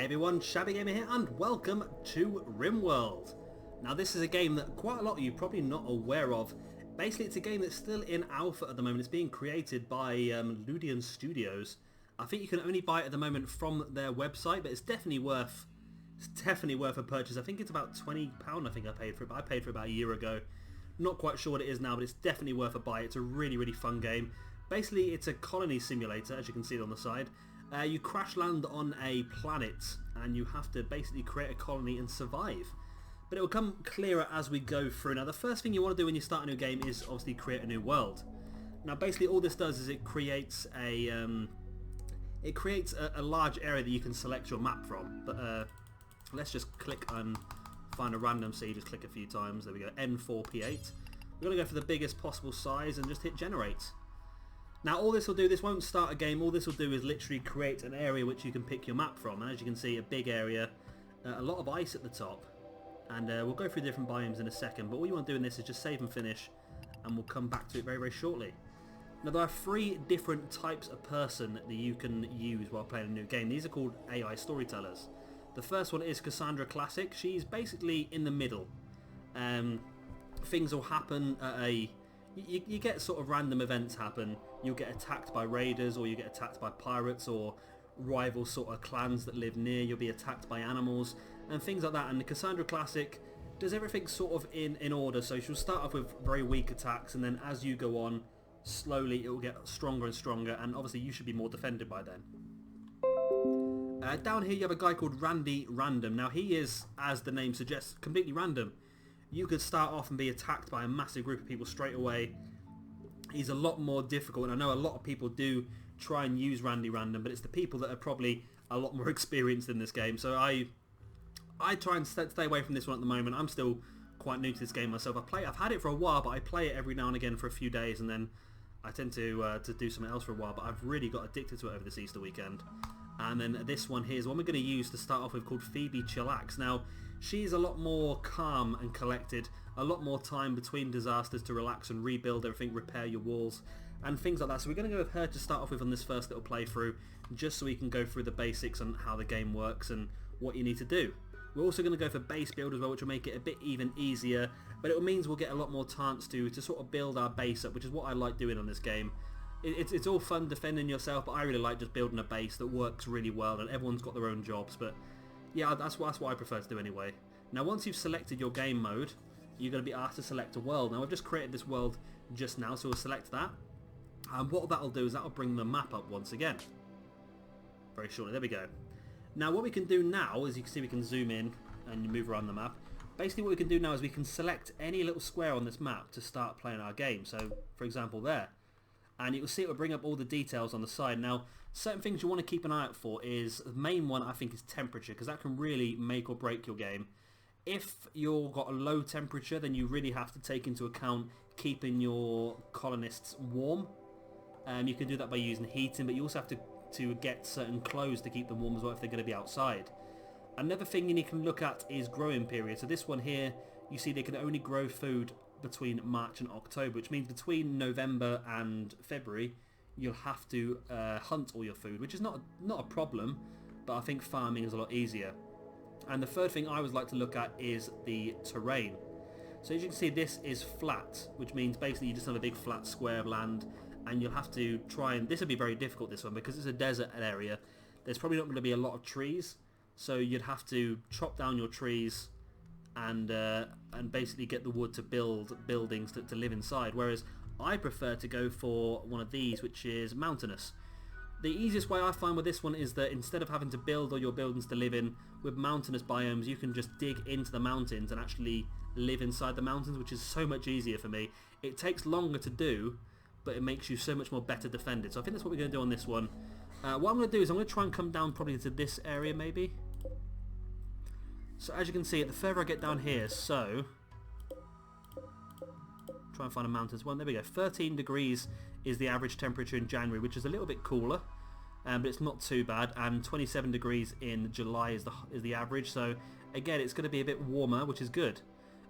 everyone, Shabby Gamer here and welcome to Rimworld. Now this is a game that quite a lot of you are probably not aware of. Basically it's a game that's still in alpha at the moment. It's being created by Ludian Studios. I think you can only buy it at the moment from their website, but it's definitely worth a purchase. I think it's about £20 I think I paid for it, but I paid for it about a year ago. Not quite sure what it is now, but it's definitely worth a buy. It's a really fun game. Basically it's a colony simulator, as you can see it on the side. You crash land on a planet and you have to basically create a colony and survive. But it will come clearer as we go through. Now the first thing you want to do when you start a new game is obviously create a new world. Now basically all this does is it creates a large area that you can select your map from. But let's just click and find a random seed. Just click a few times. There we go, N4P8. We're going to go for the biggest possible size and just hit generate. Now all this will do, this won't start a game, all this will do is literally create an area which you can pick your map from. And as you can see, a big area, a lot of ice at the top. And we'll go through different biomes in a second, but all you want to do in this is just save and finish, and we'll come back to it very shortly. Now there are 3 different types of person that you can use while playing a new game. These are called AI storytellers. The first one is Cassandra Classic. She's basically in the middle. Things will happen at a... You get sort of random events happen. You'll get attacked by raiders, or you get attacked by pirates, or rival sort of clans that live near. You'll be attacked by animals and things like that. And the Cassandra Classic does everything sort of in order. So she'll start off with very weak attacks, and then as you go on, slowly it will get stronger and stronger. And obviously you should be more defended by then. Down here you have a guy called Randy Random. Now he is, as the name suggests, completely random. You could start off and be attacked by a massive group of people straight away. He's a lot more difficult, and I know a lot of people do try and use Randy Random, but it's the people that are probably a lot more experienced in this game. So I try and stay away from this one at the moment. I'm still quite new to this game myself. I've had it for a while, but I play it every now and again for a few days, and then I tend to do something else for a while. But I've really got addicted to it over this Easter weekend. And then this one here is one we're going to use to start off with, called Phoebe Chillax. Now, she's a lot more calm and collected, a lot more time between disasters to relax and rebuild everything, repair your walls, and things like that. So we're going to go with her to start off with on this first little playthrough, just so we can go through the basics on how the game works and what you need to do. We're also going to go for base build as well, which will make it a bit even easier, but it means we'll get a lot more chance to sort of build our base up, which is what I like doing on this game. It's all fun defending yourself, but I really like just building a base that works really well, and everyone's got their own jobs. But yeah, that's what I prefer to do anyway. Now once you've selected your game mode, you're going to be asked to select a world. Now I've just created this world just now, so we'll select that. And what that'll do is that'll bring the map up once again. Very shortly, there we go. Now what we can do now, as you can see, we can zoom in and move around the map. Basically what we can do now is we can select any little square on this map to start playing our game. So for example there. And you will see it will bring up all the details on the side. Now, certain things you want to keep an eye out for is, the main one I think is temperature, because that can really make or break your game. If you've got a low temperature, then you really have to take into account keeping your colonists warm. You can do that by using heating, but you also have to get certain clothes to keep them warm as well if they're going to be outside. Another thing you can look at is growing period. So this one here, you see they can only grow food between March and October, which means between November and February you'll have to hunt all your food, which is not a problem, but I think farming is a lot easier. And the third thing I always like to look at is the terrain. So as you can see, this is flat, which means basically you just have a big flat square of land, and you'll have to try and... This would be very difficult, this one, because it's a desert area. There's probably not going to be a lot of trees, so you'd have to chop down your trees and basically get the wood to build buildings to live inside, whereas I prefer to go for one of these, which is mountainous. The easiest way I find with this one is that instead of having to build all your buildings to live in, with mountainous biomes you can just dig into the mountains and actually live inside the mountains, which is so much easier for me. It takes longer to do, but it makes you so much more better defended. So I think that's what we're going to do on this one. What I'm going to do is I'm going to try and come down probably to this area maybe. So as you can see, the further I get down here, so try and find a mountains one. There we go. 13 degrees is the average temperature in January, which is a little bit cooler, but it's not too bad. And 27 degrees in July is the average. So again, it's going to be a bit warmer, which is good.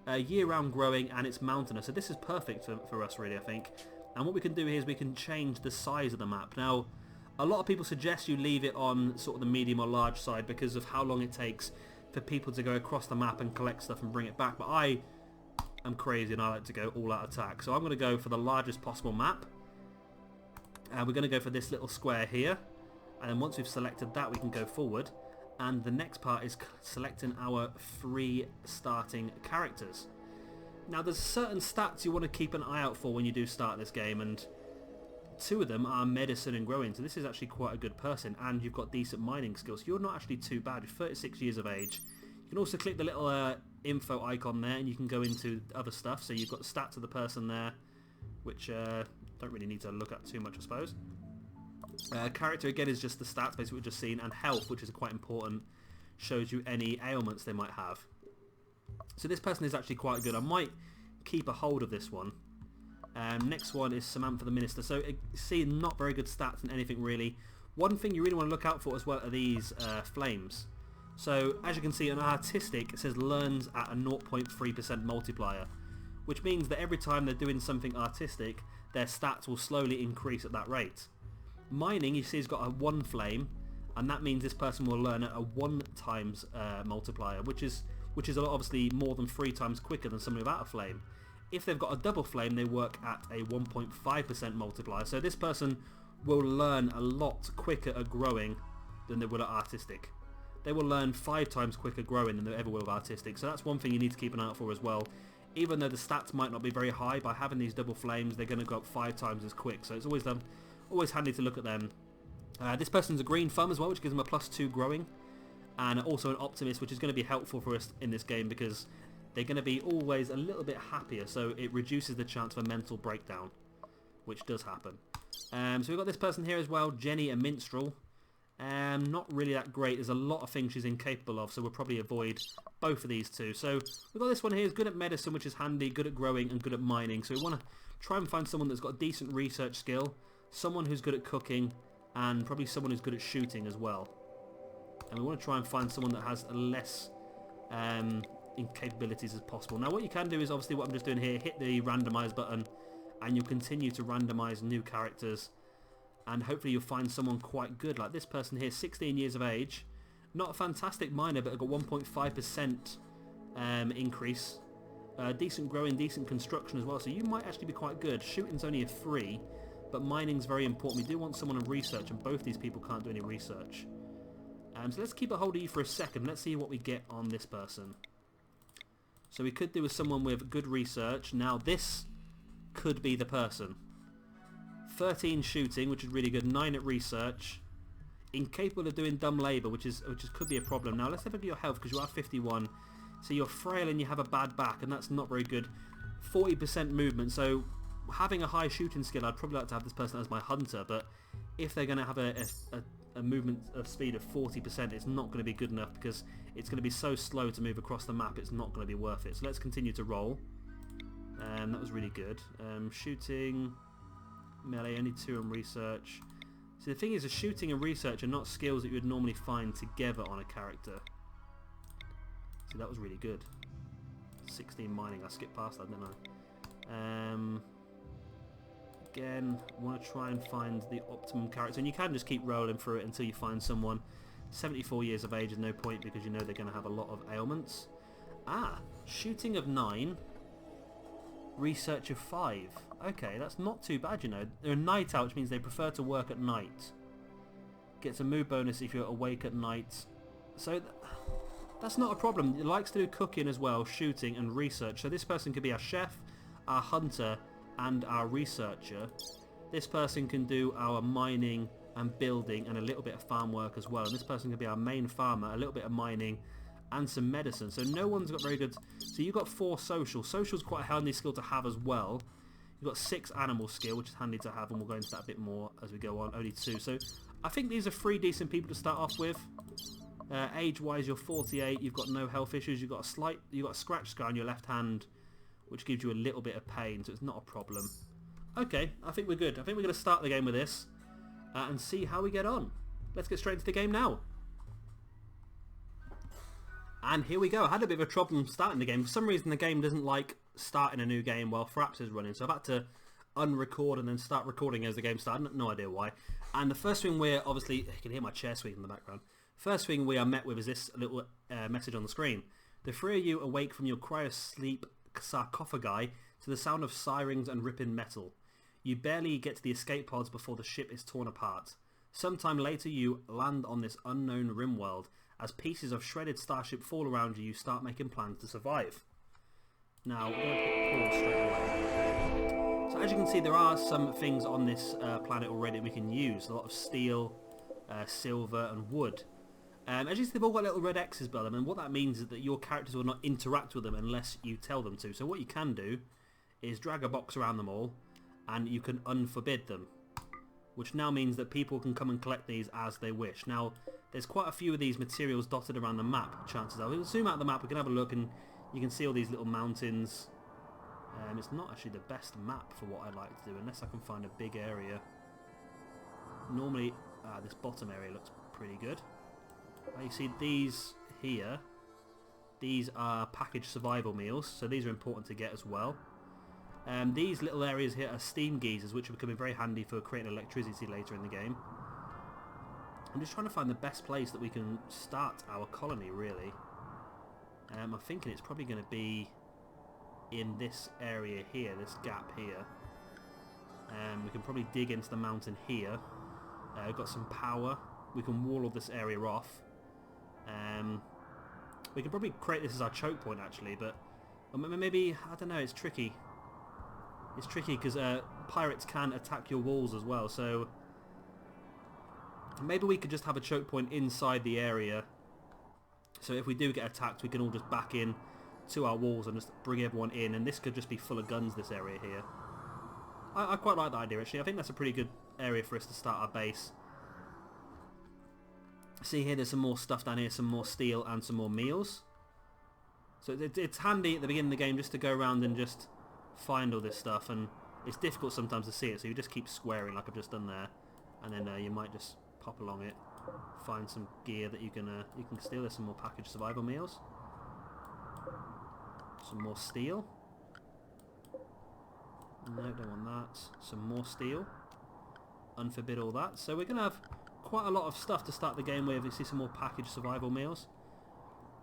Year-round growing, and it's mountainous. So this is perfect for us, really, I think. And what we can do here is we can change the size of the map. Now, A lot of people suggest you leave it on sort of the medium or large side because of how long it takes for people to go across the map and collect stuff and bring it back. But I am crazy and I like to go all out attack. So I'm going to go for the largest possible map. And we're going to go for this little square here. And then once we've selected that, we can go forward. And the next part is selecting our 3 starting characters. Now there's certain stats you want to keep an eye out for when you do start this game, and 2 of them are medicine and growing, so this is actually quite a good person, and you've got decent mining skills. You're not actually too bad. You're 36 years of age. You can also click the little info icon there and you can go into other stuff. So you've got the stats of the person there, which don't really need to look at too much, I suppose. Character again is just the stats, basically we've just seen, and health, which is quite important, shows you any ailments they might have. So this person is actually quite good. I might keep a hold of this one. Next one is Samantha the Minister. So see, not very good stats in anything really. One thing you really want to look out for as well are these flames. So as you can see on artistic, it says learns at a 0.3% multiplier, which means that every time they're doing something artistic, their stats will slowly increase at that rate. Mining, you see, has got a 1 flame, and that means this person will learn at a 1 times multiplier, which is obviously more than 3 times quicker than somebody without a flame. If they've got a double flame, they work at a 1.5% multiplier. So this person will learn a lot quicker at growing than they will at artistic. They will learn 5 times quicker growing than they ever will with artistic. So that's one thing you need to keep an eye out for as well. Even though the stats might not be very high, by having these double flames, they're going to go up 5 times as quick. So it's always handy to look at them. This person's a green thumb as well, which gives them a +2 growing. And also an optimist, which is going to be helpful for us in this game because they're going to be always a little bit happier, so it reduces the chance of a mental breakdown, which does happen. So we've got this person here as well, Jenny, a minstrel. Not really that great. There's a lot of things she's incapable of, so we'll probably avoid both of these 2. So we've got this one here, is good at medicine, which is handy, good at growing, and good at mining. So we want to try and find someone that's got a decent research skill, someone who's good at cooking, and probably someone who's good at shooting as well. And we want to try and find someone that has less capabilities as possible. Now what you can do is obviously what I'm just doing here, hit the randomize button and you'll continue to randomize new characters, and hopefully you'll find someone quite good. Like this person here, 16 years of age, not a fantastic miner, but I've got 1.5% increase, decent growing, decent construction as well, so you might actually be quite good. Shooting's only a 3, but mining's very important. We do want someone in research, and both these people can't do any research. So let's keep a hold of you for a second. Let's see what we get on this person. So we could do with someone with good research. Now this could be the person. 13 shooting, which is really good. 9 at research. Incapable of doing dumb labour, which could be a problem. Now let's have a look at your health, because you are 51. So you're frail and you have a bad back, and that's not very good. 40% movement. So having a high shooting skill, I'd probably like to have this person as my hunter. But if they're going to have a movement of speed of 40%, it's not going to be good enough because it's going to be so slow to move across the map. It's not going to be worth it. So let's continue to roll. That was really good. Shooting, melee, only 2 on research. So the thing is, shooting and research are not skills that you would normally find together on a character. So that was really good. 16 mining. I skipped past that, didn't I? Again, want to try and find the optimum character, and you can just keep rolling through it until you find someone. 74 years of age is no point because you know they're going to have a lot of ailments. Shooting of 9, research of 5. Okay, that's not too bad, you know. They're a night out, which means they prefer to work at night. Gets a mood bonus if you're awake at night. So that's not a problem. He likes to do cooking as well, shooting and research. So this person could be our chef, our hunter, and our researcher. This person can do our mining and building and a little bit of farm work as well. And this person can be our main farmer, a little bit of mining and some medicine. So no one's got very good. So you've got 4 social. Social's quite a handy skill to have as well. You've got 6 animal skill, which is handy to have, and we'll go into that a bit more as we go on. Only 2. So I think these are 3 decent people to start off with. Age-wise, you're 48. You've got no health issues. You've got a scratch scar on your left hand, which gives you a little bit of pain, so it's not a problem. Okay, I think we're good. I think we're going to start the game with this and see how we get on. Let's get straight into the game now. And here we go. I had a bit of a problem starting the game. For some reason, the game doesn't like starting a new game while Fraps is running, so I've had to unrecord and then start recording as the game started. No idea why. And the first thing we're obviously, you can hear my chair squeaking in the background. First thing we are met with is this little message on the screen. The three of you awake from your cryosleep sarcophagi to the sound of sirens and ripping metal. You barely get to the escape pods before the ship is torn apart. Sometime later you land on this unknown Rimworld. As pieces of shredded starship fall around you, you start making plans to survive. Now, we're going to hit pause straight away. So as you can see, there are some things on this planet already we can use. A lot of steel, silver and wood. As you see, they've all got little red X's by them, and what that means is that your characters will not interact with them unless you tell them to. So what you can do is drag a box around them all, and you can unforbid them, which now means that people can come and collect these as they wish. Now, there's quite a few of these materials dotted around the map, chances are. We'll zoom out the map, we can have a look, and you can see all these little mountains. It's not actually the best map for what I like to do, unless I can find a big area. Normally, this bottom area looks pretty good. You see these here, these are packaged survival meals, so these are important to get as well. These little areas here are steam geysers, which are becoming very handy for creating electricity later in the game. I'm just trying to find the best place that we can start our colony, really. I'm thinking it's probably going to be in this area here, this gap here. We can probably dig into the mountain here. We've got some power. We can wall all this area off. We can probably create this as our choke point, actually, but maybe, I don't know, it's tricky. It's tricky because pirates can attack your walls as well, so maybe we could just have a choke point inside the area, so if we do get attacked we can all just back in to our walls and just bring everyone in, and this could just be full of guns, this area here. I quite like that idea, actually. I think that's a pretty good area for us to start our base. See here, there's some more stuff down here, some more steel and some more meals. So it's handy at the beginning of the game just to go around and just find all this stuff, and it's difficult sometimes to see it, so you just keep squaring like I've just done there, and then you might just pop along it, find some gear that you can steal. There's some more packaged survival meals, some more steel. No, don't want that. Some more steel. Unforbid all that. So we're going to have quite a lot of stuff to start the game with. You see some more packaged survival meals.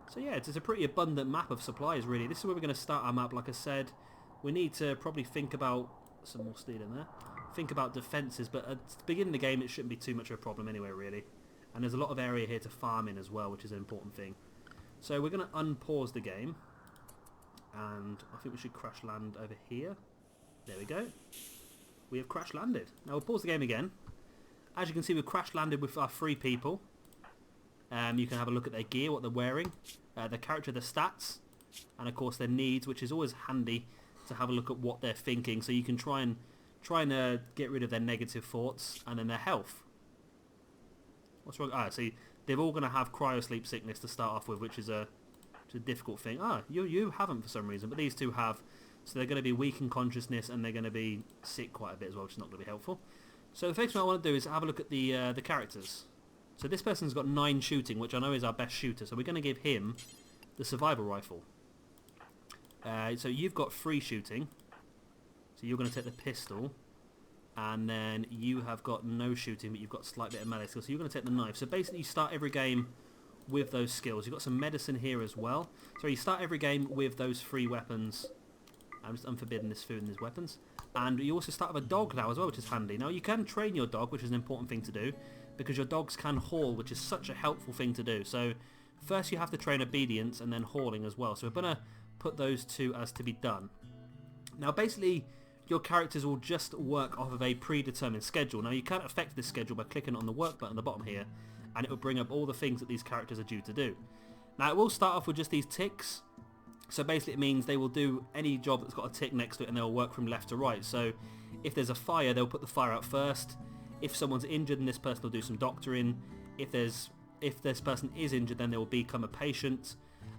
So yeah, it's a pretty abundant map of supplies, really. This is where we're going to start our map. Like I said, we need to probably think about some more steel in there. Think about defences, but at the beginning of the game it shouldn't be too much of a problem anyway, really. And there's a lot of area here to farm in as well, which is an important thing. So we're going to unpause the game, and I think we should crash land over here. There we go. We have crash landed. Now we'll pause the game again. As you can see, we've crash landed with our 3 people. You can have a look at their gear, what they're wearing, their character, their stats, and of course their needs, which is always handy to have a look at what they're thinking, so you can try and get rid of their negative thoughts, and then their health. What's wrong? See, they're all going to have cryosleep sickness to start off with, which is a difficult thing. You haven't for some reason, but these two have. So they're going to be weak in consciousness, and they're going to be sick quite a bit as well, which is not going to be helpful. So the first thing I want to do is have a look at the characters. So this person's got 9 shooting, which I know is our best shooter. So we're going to give him the survival rifle. So you've got 3 shooting. So you're going to take the pistol. And then you have got no shooting, but you've got a slight bit of melee skills. So you're going to take the knife. So basically you start every game with those skills. You've got some medicine here as well. So you start every game with those 3 weapons. I'm just unforbidding this food and these weapons. And you also start with a dog now as well, which is handy. Now you can train your dog, which is an important thing to do, because your dogs can haul, which is such a helpful thing to do. So first you have to train obedience and then hauling as well. So we're going to put those 2 as to be done. Now basically your characters will just work off of a predetermined schedule. Now you can affect this schedule by clicking on the work button at the bottom here, and it will bring up all the things that these characters are due to do. Now it will start off with just these ticks. So basically it means they will do any job that's got a tick next to it, and they'll work from left to right. So if there's a fire, they'll put the fire out first. If someone's injured, then this person will do some doctoring. If this person is injured, then they will become a patient.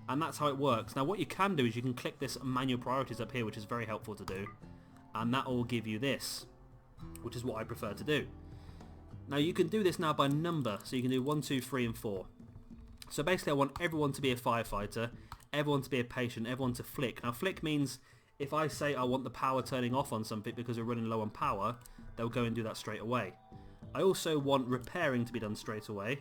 And that's how it works. Now what you can do is you can click this manual priorities up here, which is very helpful to do. And that will give you this, which is what I prefer to do. Now you can do this now by number. So you can do 1, 2, 3 and 4. So basically I want everyone to be a firefighter, everyone to be a patient, everyone to flick. Now flick means if I say I want the power turning off on something because we're running low on power, they'll go and do that straight away. I also want repairing to be done straight away,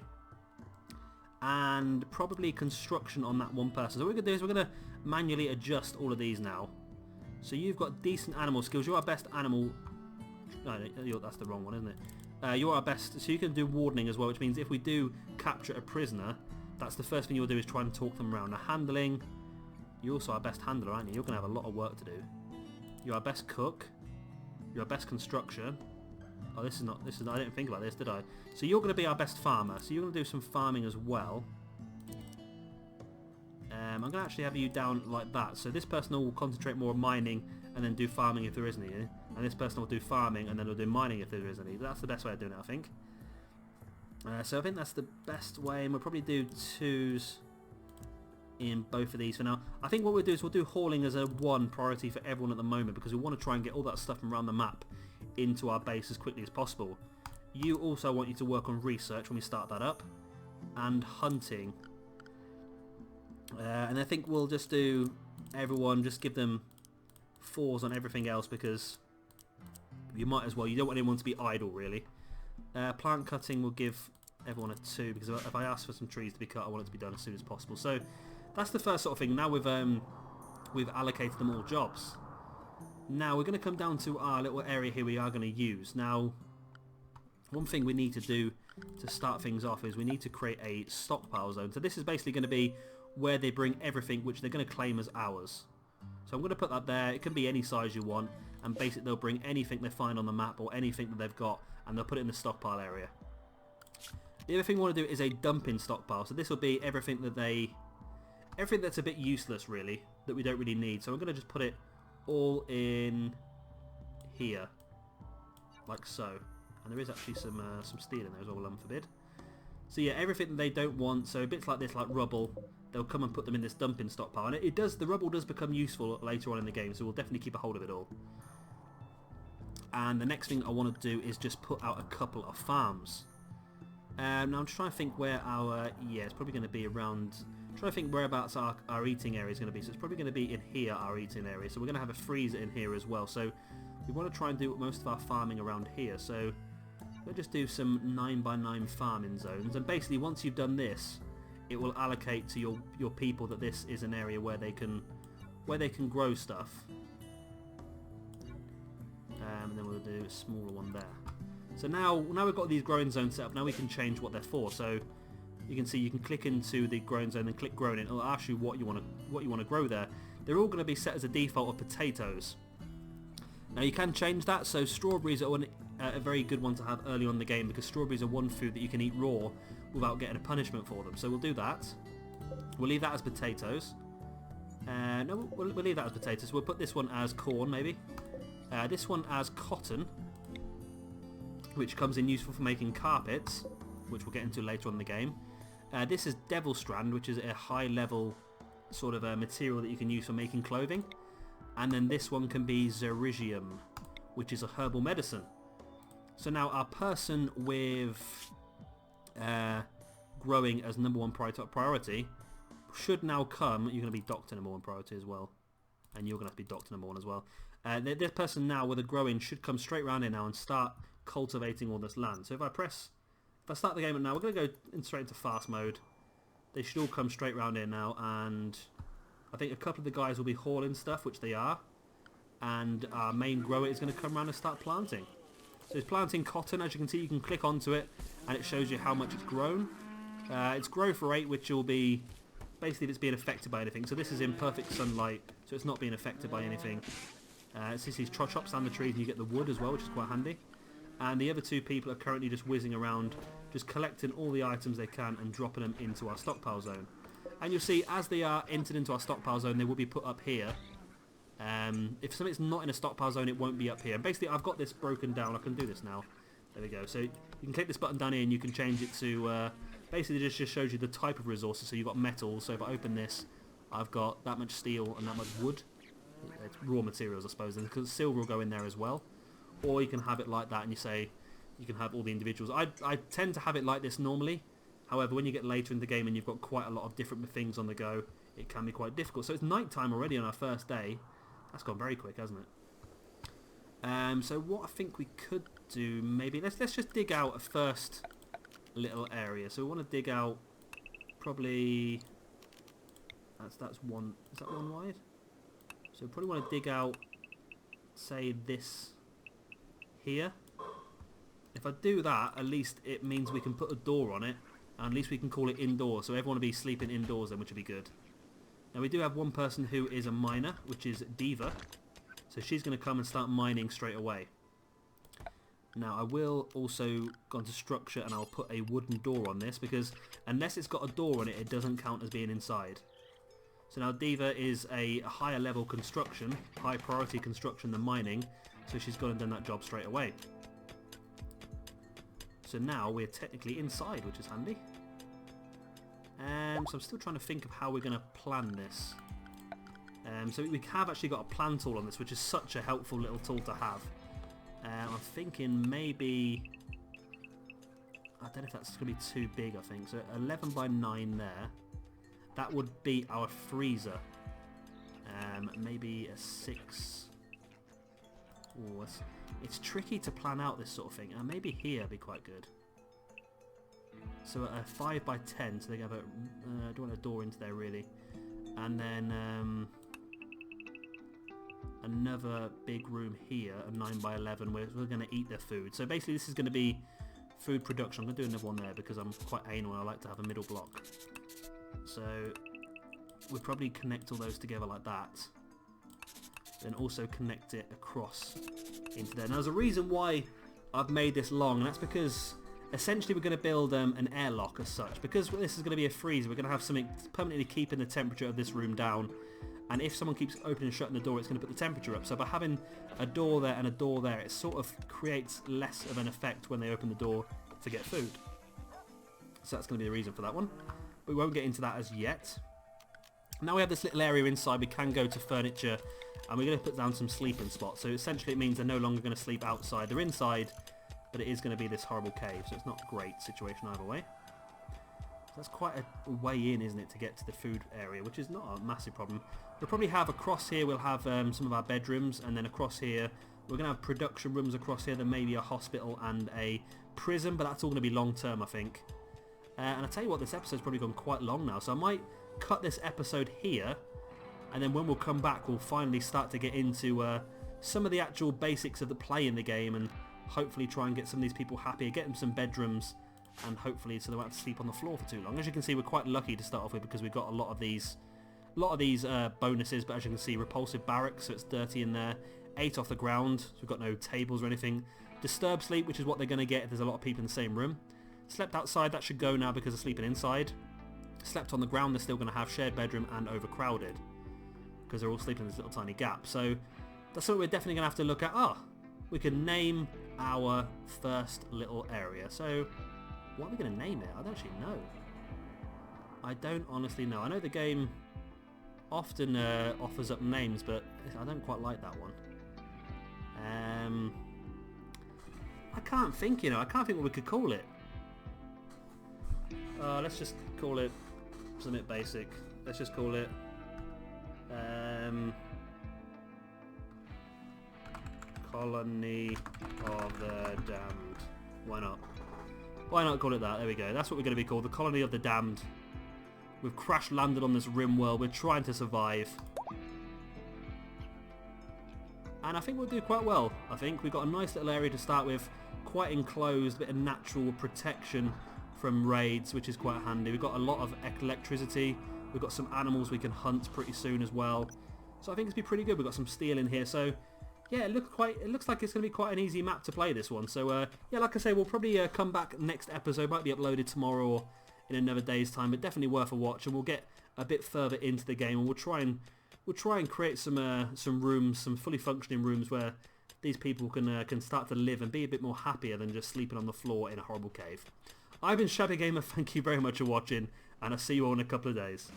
and probably construction on that one person. So what we're going to do is we're going to manually adjust all of these now. So you've got decent animal skills. You're our best animal... No, that's the wrong one, isn't it? You're our best... So you can do wardening as well, which means if we do capture a prisoner, that's the first thing you'll do is try and talk them around. Now, handling... You're also our best handler, aren't you? You're going to have a lot of work to do. You're our best cook. You're our best construction. Oh, this is not... I didn't think about this, did I? So you're going to be our best farmer. So you're going to do some farming as well. I'm going to actually have you down like that. So this person will concentrate more on mining and then do farming if there isn't any. And this person will do farming and then will do mining if there is any. That's the best way of doing it, I think. So I think that's the best way. And we'll probably do 2s in both of these for now. I think what we'll do is we'll do hauling as a 1 priority for everyone at the moment, because we want to try and get all that stuff from around the map into our base as quickly as possible. You also want you to work on research when we start that up, and hunting. And I think we'll just do everyone, just give them 4s on everything else, because you might as well. You don't want anyone to be idle, really. Plant cutting will give everyone a 2, because if I ask for some trees to be cut, I want it to be done as soon as possible. So that's the first sort of thing. Now we've allocated them all jobs. Now we're going to come down to our little area here we are going to use. Now, one thing we need to do to start things off is we need to create a stockpile zone. So this is basically going to be where they bring everything which they're going to claim as ours. So I'm going to put that there. It can be any size you want, and basically they'll bring anything they find on the map or anything that they've got, and they'll put it in the stockpile area. The other thing we want to do is a dumping stockpile. So this will be everything that's a bit useless, really, that we don't really need. So I'm going to just put it all in here, like so. And there is actually some steel in there as well, Lum forbid. So yeah, everything that they don't want, so bits like this, like rubble, they'll come and put them in this dumping stockpile. And the rubble does become useful later on in the game, so we'll definitely keep a hold of it all. And the next thing I want to do is just put out a couple of farms. Now I'm trying to think where our... Yeah, it's probably going to be around... I'm trying to think whereabouts our eating area is going to be. So it's probably going to be in here, our eating area. So we're going to have a freezer in here as well. So we want to try and do most of our farming around here. So we'll just do some 9x9 farming zones. And basically once you've done this, it will allocate to your people that this is an area where they can grow stuff. And then we'll do a smaller one there. So now we've got these growing zones set up, now we can change what they're for. So you can see you can click into the growing zone and click growing it. It'll ask you what you want to grow there. They're all going to be set as a default of potatoes. Now you can change that, so strawberries are a very good one to have early on in the game, because strawberries are one food that you can eat raw without getting a punishment for them. So we'll do that. We'll leave that as potatoes. No, we'll leave that as potatoes. We'll put this one as corn, maybe. This one as cotton, which comes in useful for making carpets, which we'll get into later on in the game. This is devil strand, which is a high level sort of a material that you can use for making clothing. And then this one can be Zerigium, which is a herbal medicine. So now our person with growing as #1 priority should now come. You're going to be doctor #1 priority as well, and you're going to have to be doctor #1 as well. This person now with a growing should come straight around here now and start cultivating all this land. So if I start the game now, we're going to go straight into fast mode. They should all come straight around here now, and I think a couple of the guys will be hauling stuff, which they are, and our main grower is going to come around and start planting. So it's planting cotton. As you can see, you can click onto it and it shows you how much it's grown. Its growth rate, which will be basically if it's being affected by anything. So this is in perfect sunlight, so it's not being affected by anything. It's these chops down the trees, and you get the wood as well, which is quite handy. And the other 2 people are currently just whizzing around, just collecting all the items they can and dropping them into our stockpile zone. And you'll see as they are entered into our stockpile zone, they will be put up here. If something's not in a stockpile zone, it won't be up here. And basically I've got this broken down. I can do this now. There we go. So you can click this button down here and you can change it to basically it just shows you the type of resources. So you've got metals. So if I open this, I've got that much steel and that much wood. It's raw materials, I suppose, and because silver will go in there as well. Or you can have it like that and you say you can have all the individuals. I tend to have it like this normally. However, when you get later in the game and you've got quite a lot of different things on the go, it can be quite difficult. So it's night time already on our first day. That's gone very quick, hasn't it? So what I think we could do, maybe let's just dig out a first little area. So we want to dig out probably that's one. Is that one wide? So we probably want to dig out, say, this here. If I do that, at least it means we can put a door on it, and at least we can call it indoors. So everyone will be sleeping indoors then, which would be good. Now we do have one person who is a miner, which is Diva. So she's going to come and start mining straight away. Now I will also go into structure and I'll put a wooden door on this, because unless it's got a door on it, it doesn't count as being inside. So now Diva is a higher level construction, high priority construction than mining, so she's gone and done that job straight away. So now we're technically inside, which is handy. So I'm still trying to think of how we're going to plan this. So we have actually got a plan tool on this, which is such a helpful little tool to have. I'm thinking maybe... I don't know if that's going to be too big, I think. So 11 by 9 there. That would be our freezer. Maybe a 6... Ooh, it's tricky to plan out this sort of thing. Maybe here would be quite good. So a 5 by 10, so they have a... I don't want a door into there really. And then another big room here, a 9 by 11, where we're going to eat their food. So basically this is going to be food production. I'm going to do another one there because I'm quite anal and I like to have a middle block. So we'll probably connect all those together like that. Then also connect it across into there. Now there's a reason why I've made this long, and that's because essentially we're going to build an airlock as such. Because this is going to be a freezer, we're going to have something permanently keeping the temperature of this room down. And if someone keeps opening and shutting the door, it's going to put the temperature up. So by having a door there and a door there, it sort of creates less of an effect when they open the door to get food. So that's going to be the reason for that one. But we won't get into that as yet. Now we have this little area inside, we can go to furniture, and we're going to put down some sleeping spots. So essentially it means they're no longer going to sleep outside. They're inside, but it is going to be this horrible cave. So it's not a great situation either way. That's quite a way in, isn't it, to get to the food area, which is not a massive problem. We'll probably have across here, we'll have some of our bedrooms, and then across here, we're going to have production rooms across here, then maybe a hospital and a prison, but that's all going to be long term, I think. And I tell you what, this episode's probably gone quite long now, so I might cut this episode here, and then when we'll come back, we'll finally start to get into some of the actual basics of the play in the game, and hopefully try and get some of these people happy, get them some bedrooms, and hopefully so they won't have to sleep on the floor for too long. As you can see, we're quite lucky to start off with because we've got a lot of these bonuses, but as you can see, repulsive barracks, so it's dirty in there. 8 off the ground, so we've got no tables or anything. Disturbed sleep, which is what they're going to get if there's a lot of people in the same room. Slept outside, that should go now because they're sleeping inside. Slept on the ground, they're still going to have shared bedroom and overcrowded because they're all sleeping in this little tiny gap. So that's something we're definitely going to have to look at. We can name our first little area. So what are we going to name it? I don't actually know. I don't honestly know. I know the game often offers up names, but I don't quite like that one. I can't think, I can't think what we could call it. Let's just call it something basic. Let's just call it Colony of the Damned. Why not? Why not call it that? There we go. That's what we're going to be called, the Colony of the Damned. We've crash landed on this Rimworld. We're trying to survive. And I think we'll do quite well. I think we've got a nice little area to start with. Quite enclosed, a bit of natural protection from raids, which is quite handy. We've got a lot of electricity. We've got some animals we can hunt pretty soon as well. So I think it's be pretty good. We've got some steel in here. So yeah, it looks like it's going to be quite an easy map to play, this one. So yeah, like I say, we'll probably come back next episode. Might be uploaded tomorrow or in another day's time, but definitely worth a watch. And we'll get a bit further into the game, and we'll try and create some rooms, some fully functioning rooms where these people can start to live and be a bit more happier than just sleeping on the floor in a horrible cave. I've been Shabby Gamer. Thank you very much for watching, and I'll see you all in a couple of days.